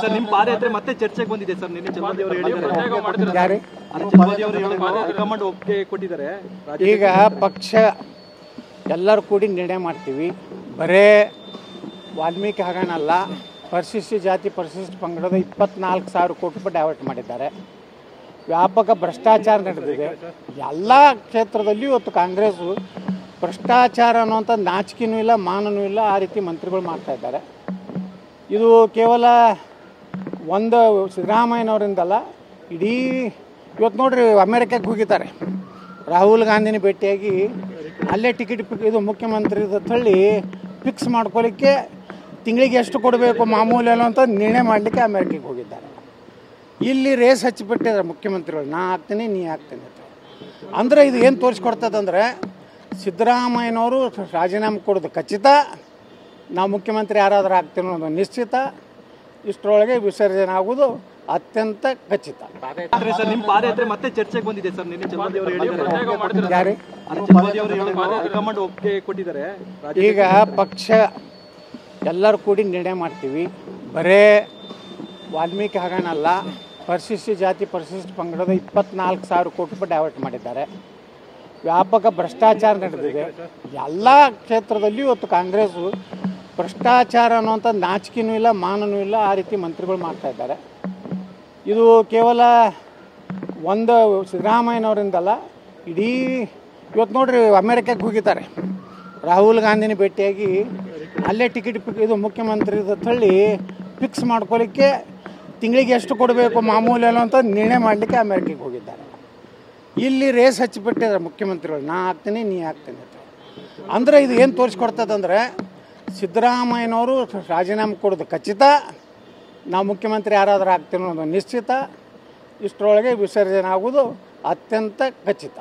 Sir ನಿಮ್ಮ ಪಾದಯಾತ್ರೆ ಮತ್ತೆ ಚರ್ಚೆಗೆ ಬಂದಿದೆ ಸರ್. ನಿನ್ನೆ ಚಲಮದಿ ಅವರು ಹೇಳಿದ್ದಾರೆ, ಹೈಕಮಾಂಡ್ ಒಪ್ಪಿಗೆ ಕೊಟ್ಟಿದ್ದಾರೆ. ಈಗ ಪಕ್ಷ ಎಲ್ಲರೂ ಕೂಡಿ ನಿರ್ಣಯ ಮಾಡ್ತೀವಿ. ಬರೇ ವಾಲ್ಮೀಕಿ ಹಗರಣಲ್ಲ, ಪರಿಶಿಷ್ಟ ಜಾತಿ ಪರಿಶಿಷ್ಟ ಪಂಗಡದ 24,000 ಕೋಟಿ ರೂಪಾಯಿ ಡೈವರ್ಟ್ ಮಾಡಿದ್ದಾರೆ. ವ್ಯಾಪಕ ಭ್ರಷ್ಟಾಚಾರ ನಡೆದಿದೆ ಎಲ್ಲ ಕ್ಷೇತ್ರದಲ್ಲಿ. ಇವತ್ತು ಕಾಂಗ್ರೆಸ್ಸು ಭ್ರಷ್ಟಾಚಾರ ಅನ್ನುವಂಥ ನಾಚಿಕೆನೂ ಇಲ್ಲ, ಮಾನನೂ ಇಲ್ಲ, ಆ ರೀತಿ ಮಂತ್ರಿಗಳು ಮಾಡ್ತಾ ಇದ್ದಾರೆ. ಇದು ಕೇವಲ ಒಂದು ಸಿದ್ದರಾಮಯ್ಯನವರಿಂದಲ್ಲ, ಇಡೀ ಇವತ್ತು ನೋಡ್ರಿ ಅಮೇರಿಕಕ್ಕೆ ಹೋಗಿದ್ದಾರೆ. ರಾಹುಲ್ ಗಾಂಧಿನ ಭೇಟಿಯಾಗಿ ಅಲ್ಲೇ ಟಿಕೆಟ್ ಇದು ಮುಖ್ಯಮಂತ್ರಿ ತಳ್ಳಿ ಫಿಕ್ಸ್ ಮಾಡ್ಕೊಳ್ಳಿಕ್ಕೆ ತಿಂಗಳಿಗೆ ಎಷ್ಟು ಕೊಡಬೇಕು ಮಾಮೂಲಿ ಅನ್ನೋ ಅಂತ ನಿರ್ಣಯ ಮಾಡಲಿಕ್ಕೆ ಅಮೇರಿಕೆಗೆ ಹೋಗಿದ್ದಾರೆ. ಇಲ್ಲಿ ರೇಸ್ ಹಚ್ಚಿಬಿಟ್ಟಿದ್ದಾರೆ ಮುಖ್ಯಮಂತ್ರಿಗಳು, ನಾ ಆಗ್ತೀನಿ ನೀ ಆಗ್ತೀನಿ ಅಂತ. ಅಂದರೆ ಇದು ಏನು ತೋರಿಸ್ಕೊಡ್ತದಂದರೆ ಸಿದ್ದರಾಮಯ್ಯನವರು ರಾಜೀನಾಮೆ ಕೊಡೋದು ಖಚಿತ, ನಾವು ಮುಖ್ಯಮಂತ್ರಿ ಯಾರಾದರೂ ಆಗ್ತೀನೋ ಅನ್ನೋದು ನಿಶ್ಚಿತ, ಇಷ್ಟರೊಳಗೆ ವಿಸರ್ಜನೆ ಆಗೋದು ಅತ್ಯಂತ ಖಚಿತ. ಸರ್ ನಿಮ್ಮ ಪಾದಯಾತ್ರೆ ಮತ್ತೆ ಚರ್ಚೆಗೆ ಬಂದಿದೆ ಸರ್. ನಿನ್ನೆ ಚಲಮದಿ ಅವರು ಹೇಳಿದ್ದಾರೆ, ಹೈಕಮಾಂಡ್ ಒಪ್ಪಿಗೆ ಕೊಟ್ಟಿದ್ದಾರೆ. ಈಗ ಪಕ್ಷ ಎಲ್ಲರೂ ಕೂಡಿ ನಿರ್ಣಯ ಮಾಡ್ತೀವಿ. ಬರೇ ವಾಲ್ಮೀಕಿ ಹಗರಣಲ್ಲ, ಪರಿಶಿಷ್ಟ ಜಾತಿ ಪರಿಶಿಷ್ಟ ಪಂಗಡದ 24,000 ಕೋಟಿ ರೂಪಾಯಿ ಡೈವರ್ಟ್ ಮಾಡಿದ್ದಾರೆ. ವ್ಯಾಪಕ ಭ್ರಷ್ಟಾಚಾರ ನಡೆದಿದೆ ಎಲ್ಲ ಕ್ಷೇತ್ರದಲ್ಲಿ. ಇವತ್ತು ಕಾಂಗ್ರೆಸ್ಸು ಭ್ರಷ್ಟಾಚಾರ ಅನ್ನುವಂಥ ನಾಚಿಕೆನೂ ಇಲ್ಲ, ಮಾನನೂ ಇಲ್ಲ, ಆ ರೀತಿ ಮಂತ್ರಿಗಳು ಮಾಡ್ತಾ ಇದ್ದಾರೆ. ಇದು ಕೇವಲ ಒಂದು ಸಿದ್ದರಾಮಯ್ಯನವರಿಂದಲ್ಲ, ಇಡೀ ಇವತ್ತು ನೋಡ್ರಿ ಅಮೇರಿಕಕ್ಕೆ ಹೋಗಿದ್ದಾರೆ. ರಾಹುಲ್ ಗಾಂಧಿನ ಭೇಟಿಯಾಗಿ ಅಲ್ಲೇ ಟಿಕೆಟ್ ಇದು ಮುಖ್ಯಮಂತ್ರಿ ತಳ್ಳಿ ಫಿಕ್ಸ್ ಮಾಡ್ಕೊಳ್ಳಿಕ್ಕೆ ತಿಂಗಳಿಗೆ ಎಷ್ಟು ಕೊಡಬೇಕು ಮಾಮೂಲಿ ಅನ್ನೋ ಅಂತ ನಿರ್ಣಯ ಮಾಡಲಿಕ್ಕೆ ಅಮೇರಿಕೆಗೆ ಹೋಗಿದ್ದಾರೆ. ಇಲ್ಲಿ ರೇಸ್ ಹಚ್ಚಿಬಿಟ್ಟಿದ್ದಾರೆ ಮುಖ್ಯಮಂತ್ರಿಗಳು, ನಾ ಆಗ್ತೀನಿ ನೀ ಆಗ್ತೀನಿ ಅಂತ. ಅಂದರೆ ಇದು ಏನು ತೋರಿಸ್ಕೊಡ್ತದಂದರೆ ಸಿದ್ದರಾಮಯ್ಯನವರು ರಾಜೀನಾಮೆ ಕೊಡೋದು ಖಚಿತ, ನಾವು ಮುಖ್ಯಮಂತ್ರಿ ಯಾರಾದರೂ ಆಗ್ತೀನೋ ಅನ್ನೋದು ನಿಶ್ಚಿತ, ಇಷ್ಟರೊಳಗೆ ವಿಸರ್ಜನೆ ಆಗೋದು ಅತ್ಯಂತ ಖಚಿತ.